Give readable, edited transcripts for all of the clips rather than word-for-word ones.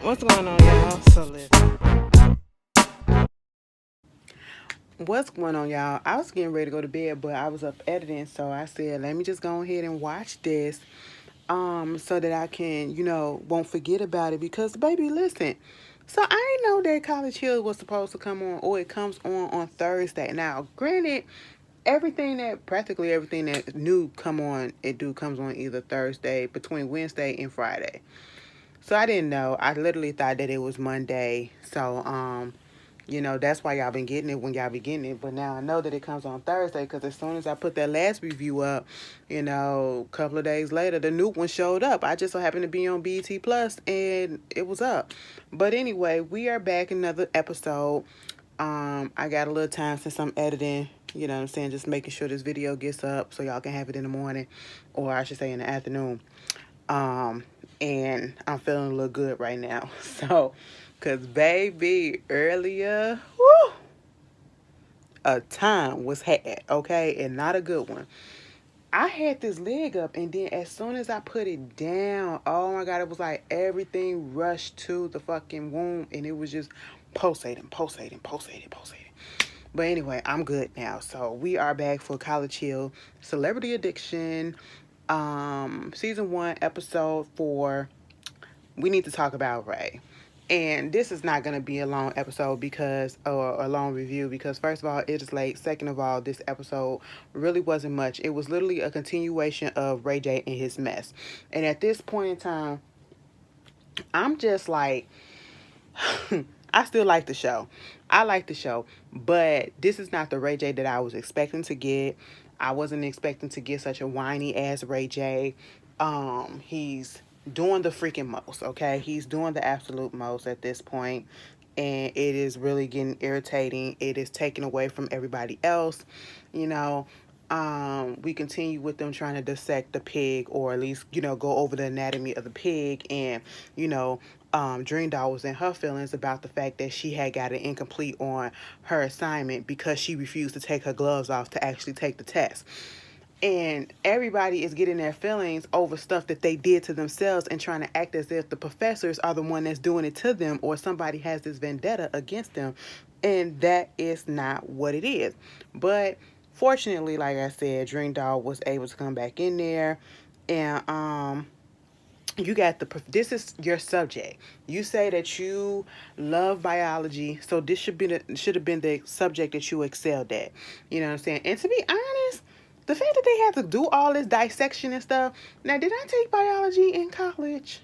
What's going on, y'all? So listen. What's going on, y'all? I was getting ready to go to bed, but I was up editing, so I said, let me just go ahead and watch this, so that I can, won't forget about it. Because, baby, listen. So I didn't know that College Hill was supposed to come on, or it comes on Thursday. Now, granted, practically everything that new comes on either Thursday, between Wednesday and Friday. So I didn't know. I literally thought that it was Monday. So, that's why y'all been getting it when y'all be getting it. But now I know that it comes on Thursday because as soon as I put that last review up, a couple of days later, the new one showed up. I just so happened to be on BT Plus and it was up. But anyway, we are back another episode. I got a little time since I'm editing. You know what I'm saying? Just making sure this video gets up so y'all can have it in the morning, or I should say in the afternoon. Um, and I'm feeling a little good right now. So, cause baby, earlier, whoo, a time was had, okay, and not a good one. I had this leg up, and then as soon as I put it down, oh my god, it was like everything rushed to the fucking womb, and it was just pulsating, pulsating, pulsating, pulsating. But anyway, I'm good now. So we are back for College Hill Celebrity Addiction, season 1, episode 4. We need to talk about Ray. And this is not going to be a long episode or a long review because, first of all, it is late. Second of all, this episode really wasn't much. It was literally a continuation of Ray J and his mess. And at this point in time, I'm just like, I still like the show. I like the show, but this is not the Ray J that I was expecting to get. I wasn't expecting to get such a whiny ass Ray J. He's doing the freaking most, okay? He's doing the absolute most at this point, and it is really getting irritating. It is taken away from everybody else, you know. We continue with them trying to dissect the pig, or at least, go over the anatomy of the pig, and, Dream Doll was in her feelings about the fact that she had got an incomplete on her assignment because she refused to take her gloves off to actually take the test. And everybody is getting their feelings over stuff that they did to themselves and trying to act as if the professors are the one that's doing it to them, or somebody has this vendetta against them. And that is not what it is. But fortunately, like I said, Dream Doll was able to come back in there, and you got this is your subject. You say that you love biology, so this should have been the subject that you excelled at. You know what I'm saying? And to be honest, the fact that they had to do all this dissection and stuff. Now, did I take biology in college?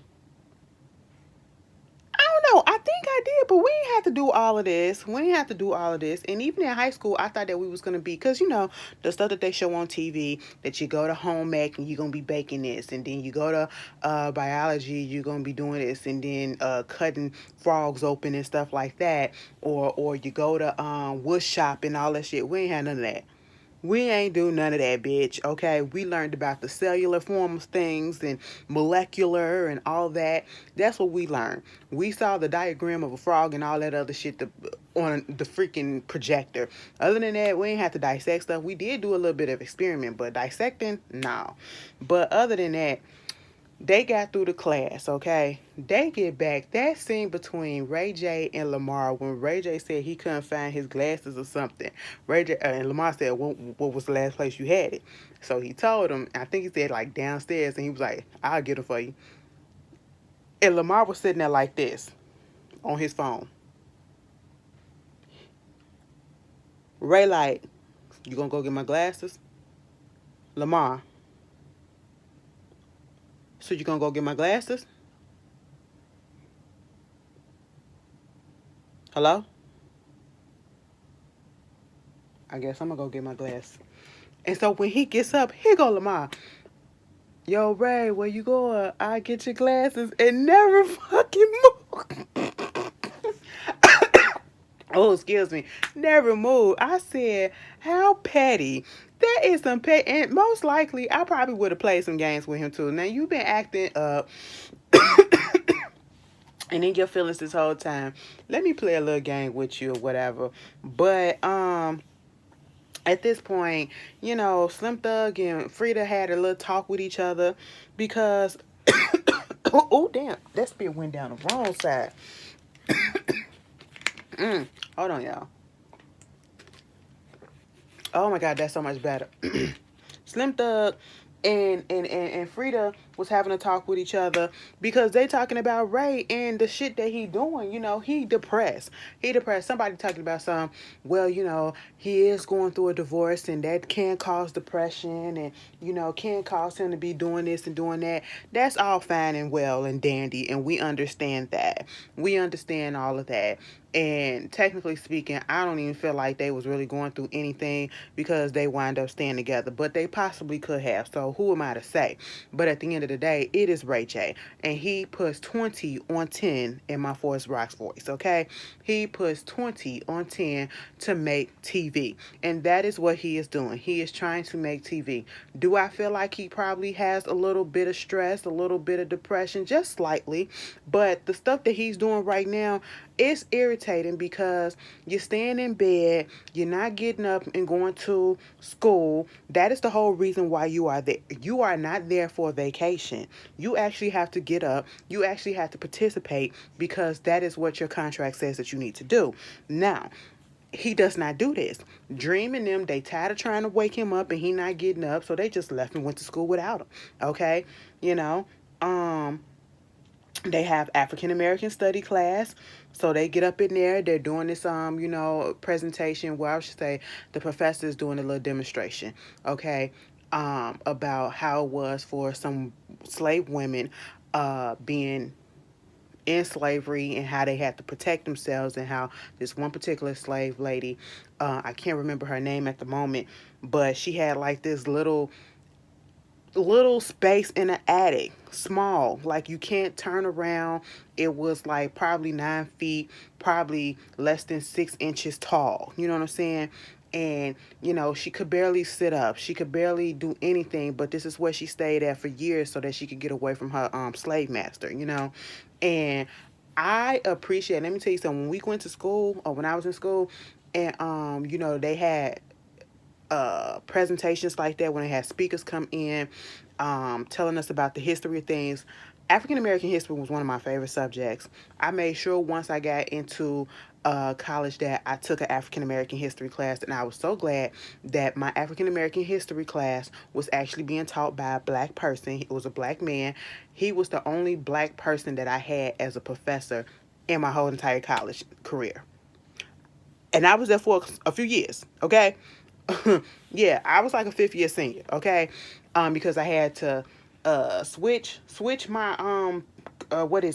I don't know. I think I did, but we didn't have to do all of this. We didn't have to do all of this. And even in high school, I thought that we was going to be, because, the stuff that they show on TV, that you go to home ec and you're going to be baking this. And then you go to biology, you're going to be doing this. And then cutting frogs open and stuff like that. Or you go to wood shop and all that shit. We ain't had none of that. We ain't do none of that, bitch, okay? We learned about the cellular form of things and molecular and all that. That's what we learned. We saw the diagram of a frog and all that other shit on the freaking projector. Other than that, we ain't have to dissect stuff. We did do a little bit of experiment, but dissecting, no. But other than that, they got through the class, okay? They get back. That scene between Ray J and Lamar, when Ray J said he couldn't find his glasses or something. Ray J and Lamar said, what was the last place you had it? So he told him, I think he said like downstairs, and he was like, I'll get it for you. And Lamar was sitting there like this on his phone. Ray like, you gonna go get my glasses? Lamar, so you gonna go get my glasses? Hello? I guess I'm gonna go get my glasses. And so when he gets up, here go Lamar. Yo, Ray, where you going? I get your glasses and never fucking move. Oh, excuse me. Never move. I said, how petty. That is some petty. And most likely, I probably would have played some games with him too. Now, you've been acting up and in your feelings this whole time. Let me play a little game with you or whatever. But, at this point, Slim Thug and Frida had a little talk with each other because Oh, damn. That spit went down the wrong side. Hold on, y'all. Oh my God, that's so much better. Slim Thug and Frida was having a talk with each other because they talking about Ray and the shit that he doing. He depressed. He depressed. Somebody talking about some. Well, he is going through a divorce and that can cause depression and can cause him to be doing this and doing that. That's all fine and well and dandy, and we understand that. We understand all of that. And technically speaking, I don't even feel like they was really going through anything because they wind up staying together. But they possibly could have. So who am I to say? But at the end of the day, it is Ray J. And he puts 20 on 10 in my Forest Rocks voice, okay? He puts 20 on 10 to make TV. And that is what he is doing. He is trying to make TV. Do I feel like he probably has a little bit of stress, a little bit of depression, just slightly? But the stuff that he's doing right now, it's irritating because you're staying in bed, you're not getting up and going to school. That is the whole reason why you are there. You are not there for vacation. You actually have to get up. You actually have to participate because that is what your contract says that you need to do. Now, he does not do this. Dream and them, they tired of trying to wake him up and he not getting up, so they just left and went to school without him. Okay? You know? They have African American study class, so they get up in there. They're doing this presentation. Well, I should say the professor is doing a little demonstration, okay, about how it was for some slave women, being in slavery and how they had to protect themselves, and how this one particular slave lady, I can't remember her name at the moment, but she had like this little space in the attic, small, like you can't turn around. It was like probably 9 feet, probably less than 6 inches tall, you know what I'm saying? And she could barely sit up, she could barely do anything, but this is where she stayed at for years so that she could get away from her slave master. And I appreciate, let me tell you something, when we went to school, or when I was in school, and they had presentations like that, when they had speakers come in, telling us about the history of things. African American history was one of my favorite subjects. I made sure once I got into college that I took an African American history class, and I was so glad that my African American history class was actually being taught by a black person. It was a black man. He was the only black person that I had as a professor in my whole entire college career. And I was there for a few years, okay? Yeah, I was like a fifth year senior, okay? Because I had to switch my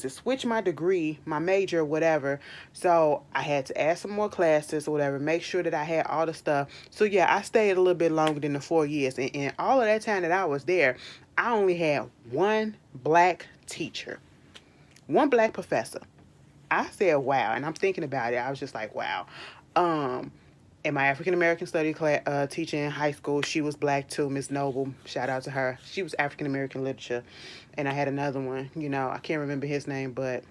switch my degree, my major, whatever. So I had to add some more classes or whatever, make sure that I had all the stuff. So yeah, I stayed a little bit longer than the 4 years. And all of that time that I was there, I only had one black teacher, one black professor. I said, wow. And I'm thinking about it. I was just like, wow. Um, in my African American study class, teacher in high school, she was black too, Miss Noble. Shout out to her. She was African American literature. And I had another one, I can't remember his name, but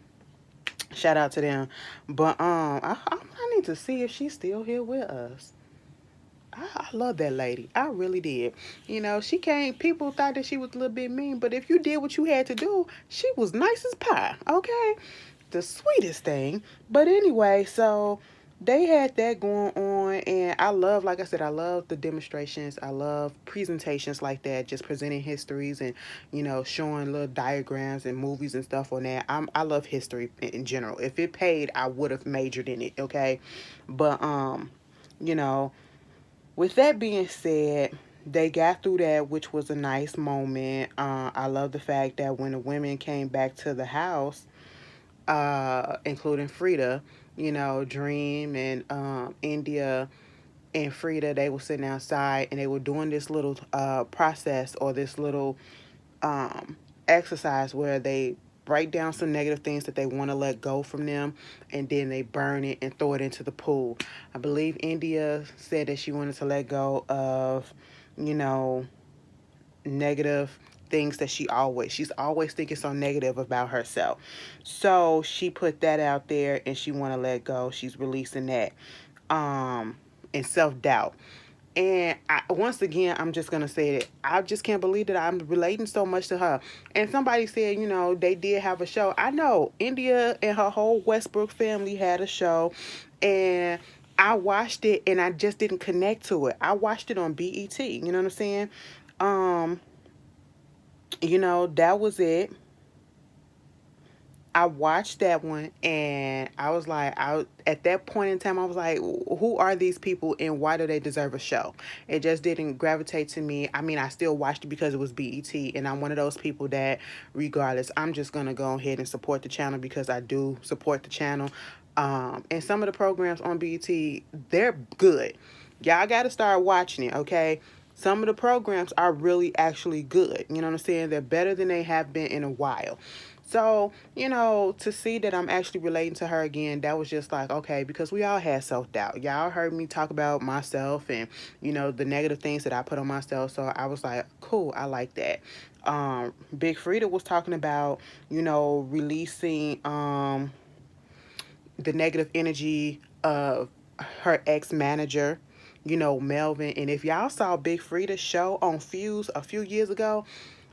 shout out to them. But I need to see if she's still here with us. I love that lady. I really did. She came, people thought that she was a little bit mean, but if you did what you had to do, she was nice as pie, okay? The sweetest thing. But anyway, so they had that going on, and I love, like I said, I love the demonstrations. I love presentations like that, just presenting histories and showing little diagrams and movies and stuff on that. I love history in general. If it paid, I would have majored in it, okay? But you know with that being said, they got through that, which was a nice moment. I love the fact that when the women came back to the house, including Frida, Dream and India and Frida, they were sitting outside and they were doing this little process, or this little um, exercise where they write down some negative things that they want to let go from them, and then they burn it and throw it into the pool. I believe India said that she wanted to let go of, you know, negative things that she's always thinking so negative about herself. So she put that out there and she want to let go. She's releasing that and self-doubt. And once again, I'm just gonna say it. I just can't believe that I'm relating so much to her. And somebody said, they did have a show. I know India and her whole Westbrook family had a show, and I watched it, and I just didn't connect to it. I watched it on BET. You know what I'm saying? Um, that was it. I watched that one, and I was like, at that point in time, I was like, who are these people and why do they deserve a show? It just didn't gravitate to me. I mean, I still watched it because it was BET, and I'm one of those people that, regardless, I'm just gonna go ahead and support the channel because I do support the channel. And some of the programs on BET, they're good. Y'all got to start watching it, okay? Some of the programs are really actually good. You know what I'm saying? They're better than they have been in a while. So, to see that I'm actually relating to her again, that was just like, okay, because we all had self doubt. Y'all heard me talk about myself and, the negative things that I put on myself. So I was like, cool, I like that. Big Frida was talking about, releasing the negative energy of her ex manager, Melvin. And if y'all saw Big Frida's show on Fuse a few years ago,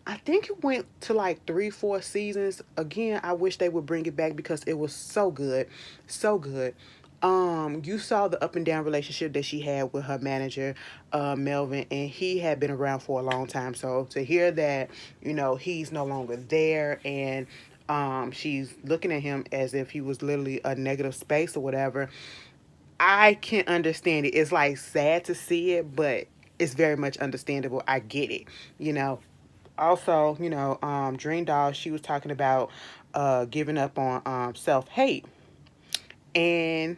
I think it went to like 3, 4 seasons. Again, I wish they would bring it back because it was so good. So good. You saw the up and down relationship that she had with her manager, Melvin, and he had been around for a long time. So to hear that, he's no longer there, and she's looking at him as if he was literally a negative space or whatever. I can understand it. It's like sad to see it, but it's very much understandable. I get it, you know. Also, Dream Doll, she was talking about giving up on self hate. And,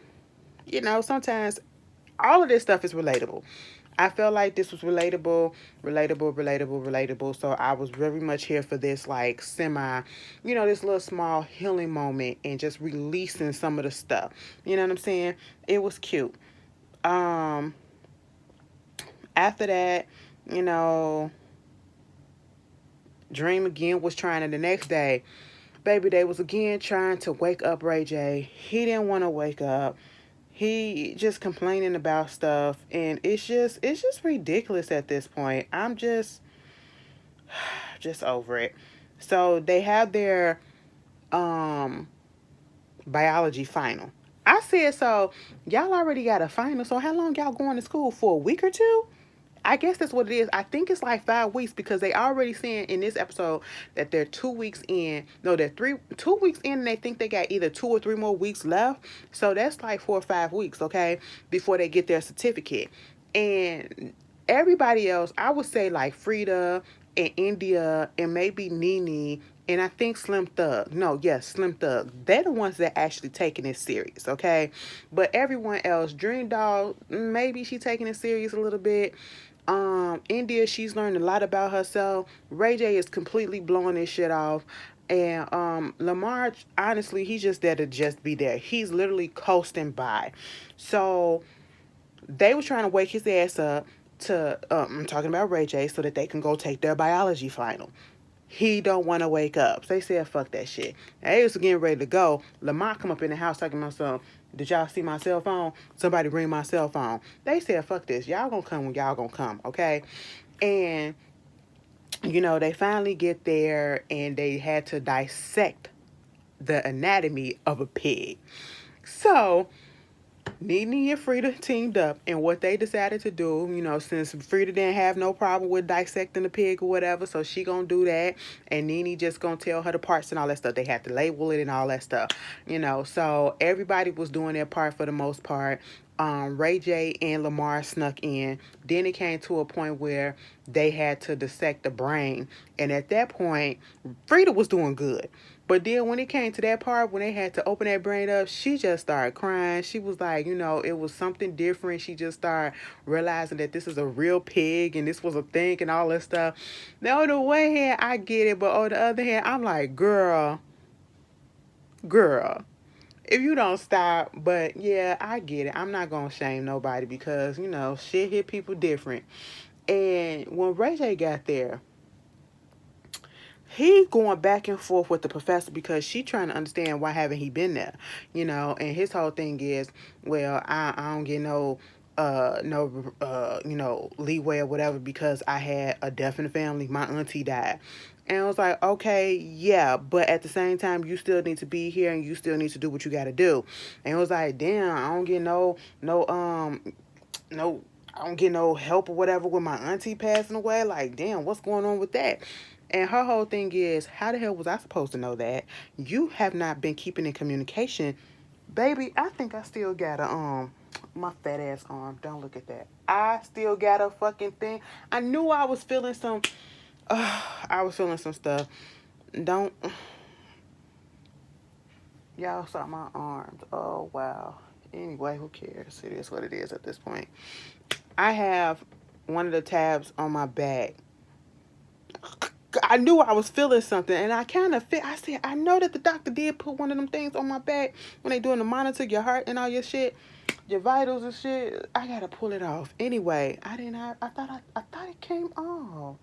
sometimes all of this stuff is relatable. I felt like this was relatable. So I was very much here for this, like, this little small healing moment and just releasing some of the stuff. You know what I'm saying? It was cute. Um, After that, you know, Dream again was trying it the next day. Baby, they was again trying to wake up Ray J. He didn't want to wake up. He just complaining about stuff, and it's just ridiculous at this point. I'm just over it. So they have their um biology final. I said, so y'all already got a final, so how long y'all going to school for? A week or two? I guess that's what it is. I think it's like 5 weeks because they already saying in this episode that they're 2 weeks in. No, they're 2 weeks in, and they think they got either 2 or 3 more weeks left. So that's like 4 or 5 weeks, okay, before they get their certificate. And everybody else, I would say like Frida and India and maybe Nene and I think Slim Thug. No, yes, Slim Thug. They're the ones that actually taking it serious, okay? But everyone else, Dream Doll, maybe she taking it serious a little bit. India, she's learned a lot about herself. Ray J is completely blowing this shit off. And Lamar, honestly, he's just there to just be there. He's literally coasting by. So they was trying to wake his ass up to I'm talking about Ray J so that they can go take their biology final. He don't want to wake up. So they said, fuck that shit. And they was getting ready to go. Lamont come up in the house talking about some, did y'all see my cell phone? Somebody bring my cell phone. They said, fuck this. Y'all gonna come when y'all gonna come, okay? And, they finally get there and they had to dissect the anatomy of a pig. So Nene and Frida teamed up, and what they decided to do, since Frida didn't have no problem with dissecting the pig or whatever, so she gonna do that, and Nene just gonna tell her the parts and all that stuff. They had to label it and all that stuff, So everybody was doing their part for the most part. Ray J and Lamar snuck in. Then it came to a point where they had to dissect the brain, and at that point, Frida was doing good. But then when it came to that part, when they had to open that brain up, she just started crying. She was like, it was something different. She just started realizing that this is a real pig and this was a thing and all that stuff. Now, on the one hand, I get it. But on the other hand, I'm like, girl, if you don't stop. But yeah, I get it. I'm not going to shame nobody because, shit hit people different. And when Ray J got there, he going back and forth with the professor because she trying to understand why haven't he been there, and his whole thing is, well, I don't get no leeway or whatever because I had a death in the family. My auntie died. And I was like, okay, yeah, but at the same time, you still need to be here and you still need to do what you got to do. And it was like, damn, I don't get no, I don't get no help or whatever with my auntie passing away. Like, damn, what's going on with that? And her whole thing is, how the hell was I supposed to know that? You have not been keeping in communication. Baby, I think I still got a my fat ass arm. Don't look at that. I still got a fucking thing. I knew I was feeling some I was feeling some stuff. Don't y'all saw my arms. Oh wow. Anyway, who cares? It is what it is at this point. I have one of the tabs on my back. I knew I was feeling something, and I kind of I said, I know that the doctor did put one of them things on my back when they doing the monitor your heart and all your shit, your vitals and shit. I gotta pull it off. Anyway, I didn't have. I thought it came off.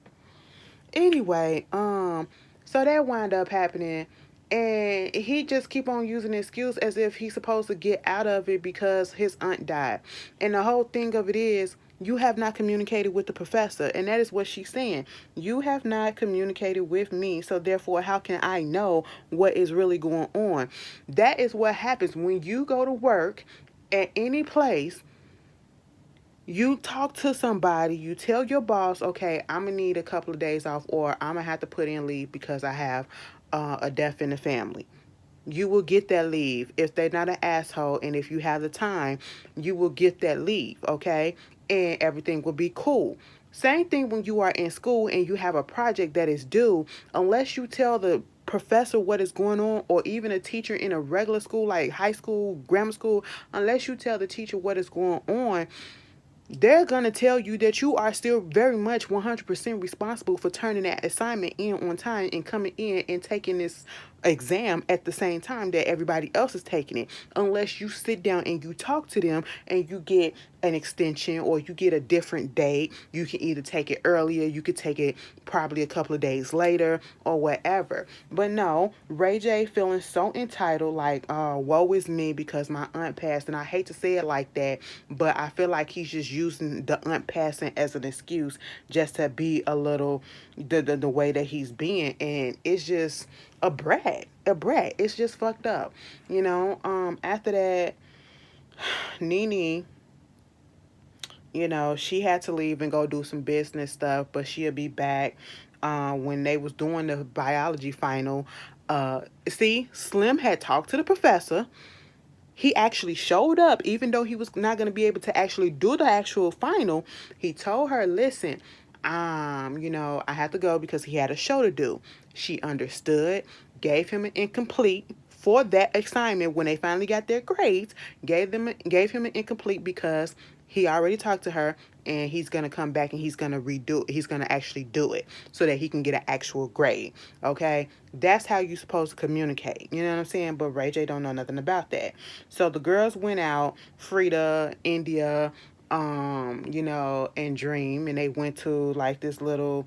Anyway, so that wound up happening, and he just keep on using the excuse as if he's supposed to get out of it because his aunt died. And the whole thing of it is, you have not communicated with the professor, and that is what she's saying. You have not communicated with me, so therefore, how can I know what is really going on? That is what happens when you go to work at any place. You talk to somebody, you tell your boss, okay, I'm gonna need a couple of days off, or I'm gonna have to put in leave because I have a death in the family. You will get that leave. If they're not an asshole and if you have the time, you will get that leave, okay? And everything will be cool. Same thing when you are in school and you have a project that is due, unless you tell the professor what is going on, or even a teacher in a regular school like high school, grammar school, unless you tell the teacher what is going on, they're going to tell you that you are still very much 100% responsible for turning that assignment in on time and coming in and taking this exam at the same time that everybody else is taking it, unless you sit down and you talk to them and you get an extension or you get a different date. You can either take it earlier, you could take it probably a couple of days later or whatever. But no, Ray J feeling so entitled, like, woe is me because my aunt passed. And I hate to say it like that, but I feel like he's just using the aunt passing as an excuse just to be a little the way that he's being. And it's just a brat. It's just fucked up. After that, Nene, she had to leave and go do some business stuff, but she'll be back when they was doing the biology final. See, Slim had talked to the professor. He actually showed up, even though he was not going to be able to actually do the actual final. He told her, listen, I had to go because he had a show to do. She understood, gave him an incomplete for that assignment when they finally got their grades, gave him an incomplete because he already talked to her and he's going to come back and he's going to redo it. He's going to actually do it so that he can get an actual grade. Okay? That's how you're supposed to communicate. You know what I'm saying? But Ray J don't know nothing about that. So the girls went out, Frida, India, and Dream, and they went to like this little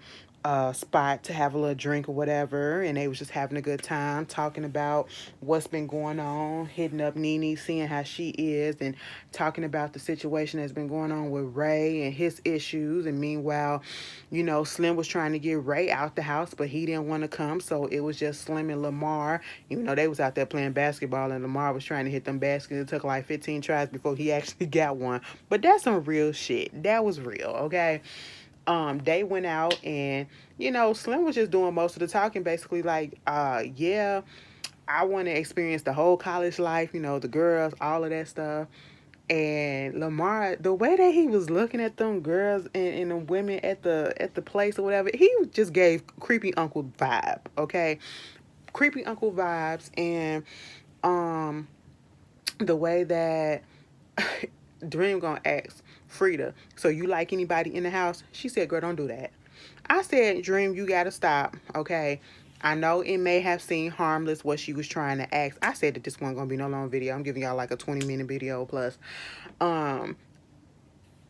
spot to have a little drink or whatever, and they was just having a good time talking about what's been going on, hitting up Nene, seeing how she is, and talking about the situation that's been going on with Ray and his issues. And meanwhile, Slim was trying to get Ray out the house, but he didn't want to come, so it was just Slim and Lamar. Even though they was out there playing basketball, and Lamar was trying to hit them baskets. It took like 15 tries before he actually got one. But that's some real shit. That was real, okay? They went out and, Slim was just doing most of the talking, basically like, yeah, I want to experience the whole college life, the girls, all of that stuff. And Lamar, the way that he was looking at them girls and the women at the place or whatever, he just gave creepy uncle vibe, okay? Creepy uncle vibes. And the way that Dream gonna ask Frida, so you like anybody in the house? She said, girl, don't do that. I said, Dream, you gotta stop, okay? I know it may have seemed harmless what she was trying to ask. I said that this wasn't gonna be no long video. I'm giving y'all like a 20-minute video plus.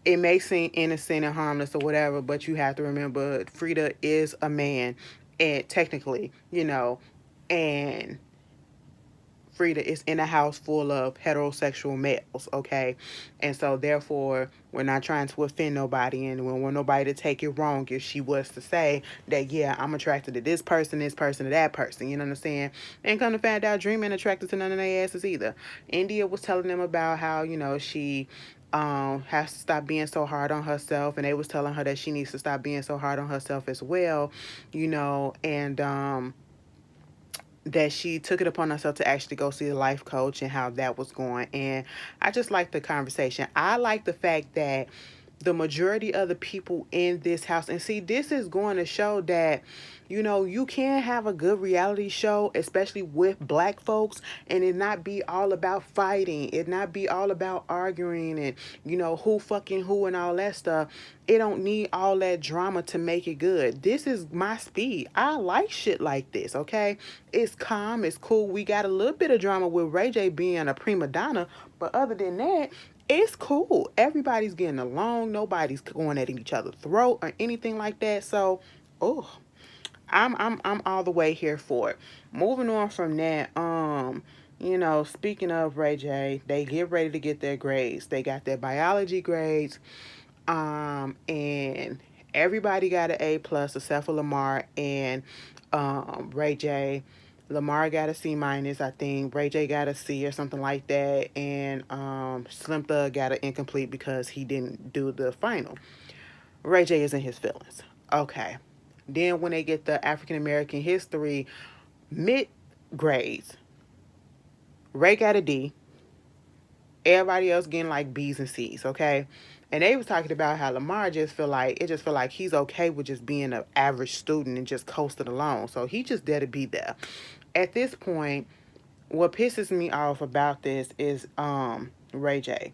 It may seem innocent and harmless or whatever, but you have to remember Frida is a man, and technically, and Frida is in a house full of heterosexual males, okay? And so therefore we're not trying to offend nobody, and we don't want nobody to take it wrong if she was to say that, yeah, I'm attracted to this person, to that person, you know what I'm saying? And come to find out, Dream ain't attracted to none of their asses either. India was telling them about how, she has to stop being so hard on herself, and they was telling her that she needs to stop being so hard on herself as well, and that she took it upon herself to actually go see a life coach and how that was going. And I just like the conversation. I like the fact that the majority of the people in this house, and see, this is going to show that, you can have a good reality show, especially with black folks, and it not be all about fighting, it not be all about arguing and, who fucking who and all that stuff. It don't need all that drama to make it good. This is my speed. I like shit like this, okay? It's calm, it's cool. We got a little bit of drama with Ray J being a prima donna, but other than that, it's cool. Everybody's getting along. Nobody's going at each other's throat or anything like that. So, oh, I'm all the way here for it. Moving on from that, speaking of Ray J, they get ready to get their grades. They got their biology grades, and everybody got an A plus except for Lamar and Ray J. Lamar got a C minus, I think. Ray J got a C or something like that, and Slim Thug got an incomplete because he didn't do the final. Ray J is in his feelings. Okay. Then when they get the African American history mid grades, Ray got a D. Everybody else getting like B's and C's, okay? And they was talking about how Lamar just feel like he's okay with just being an average student and just coasting along. So he just there to be there. At this point, what pisses me off about this is Ray J.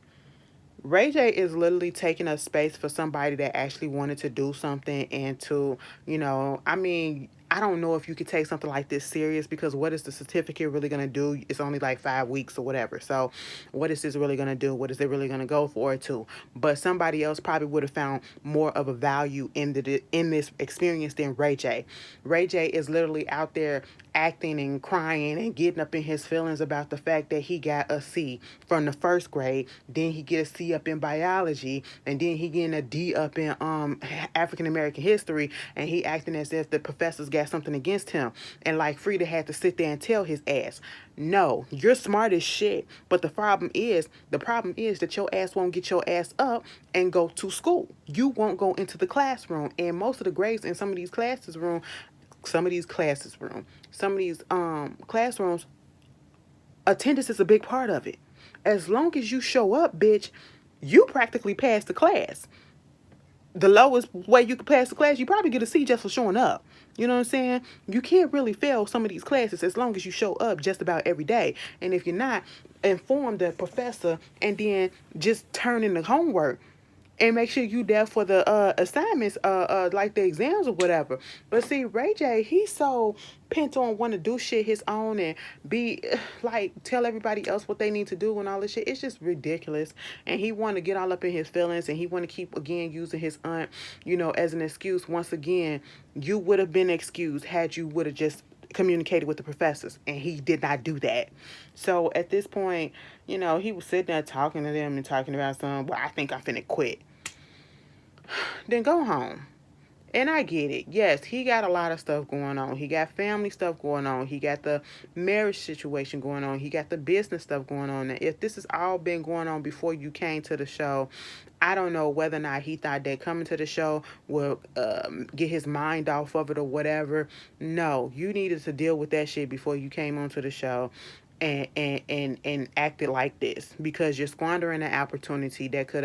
Ray J is literally taking up space for somebody that actually wanted to do something and to, I don't know if you could take something like this serious, because what is the certificate really going to do? It's only like 5 weeks or whatever. So what is this really going to do? What is it really going to go for it to? But somebody else probably would have found more of a value in this experience than Ray J. Ray J is literally out there acting and crying and getting up in his feelings about the fact that he got a C from the first grade, then he get a C up in biology, and then he getting a D up in African American history, and he acting as if the professors got something against him. And like Frida had to sit there and tell his ass, no, you're smart as shit, but the problem is that your ass won't get your ass up and go to school. You won't go into the classroom, and most of the grades in some of these classrooms, attendance is a big part of it. As long as you show up, bitch, you practically pass the class. The lowest way you can pass the class, you probably get a C just for showing up. You know what I'm saying? You can't really fail some of these classes as long as you show up just about every day. And if you're not, inform the professor and then just turn in the homework and make sure you there for the assignments, like the exams or whatever. But see, Ray J, he's so pent on want to do shit his own and be like tell everybody else what they need to do and all this shit. It's just ridiculous. And he want to get all up in his feelings, and he want to keep again using his aunt, as an excuse. Once again, you would have been excused had you would have just communicated with the professors, and he did not do that. So at this point, he was sitting there talking to them and talking about something. Well, I think I'm finna quit. Then go home. And I get it. Yes, he got a lot of stuff going on. He got family stuff going on. He got the marriage situation going on. He got the business stuff going on. Now, if this has all been going on before you came to the show, I don't know whether or not he thought that coming to the show will get his mind off of it or whatever. No, you needed to deal with that shit before you came onto the show. And acted like this, because you're squandering an opportunity that could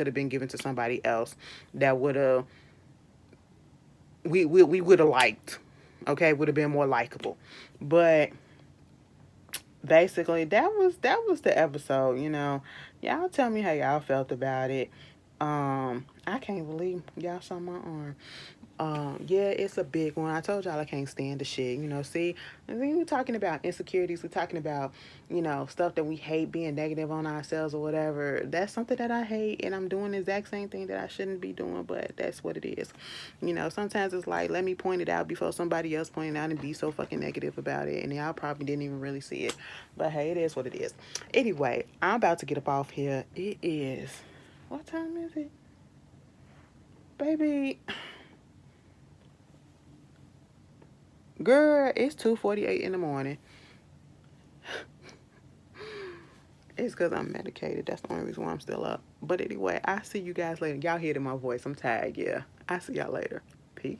have been given to somebody else that would have we would have liked, okay, would have been more likable. But basically that was the episode. Y'all tell me how y'all felt about it. I can't believe y'all saw my arm. Yeah, it's a big one. I told y'all I can't stand the shit. See, and then we're talking about insecurities. We're talking about, stuff that we hate, being negative on ourselves or whatever. That's something that I hate, and I'm doing the exact same thing that I shouldn't be doing, but that's what it is. Sometimes it's like, let me point it out before somebody else point it out and be so fucking negative about it, and y'all probably didn't even really see it. But hey, it is what it is. Anyway, I'm about to get up off here. It is, what time is it? Baby, girl, it's 2:48 in the morning. It's because I'm medicated. That's the only reason why I'm still up. But anyway, I see you guys later. Y'all hear my voice. I'm tired. Yeah. I see y'all later. Peace.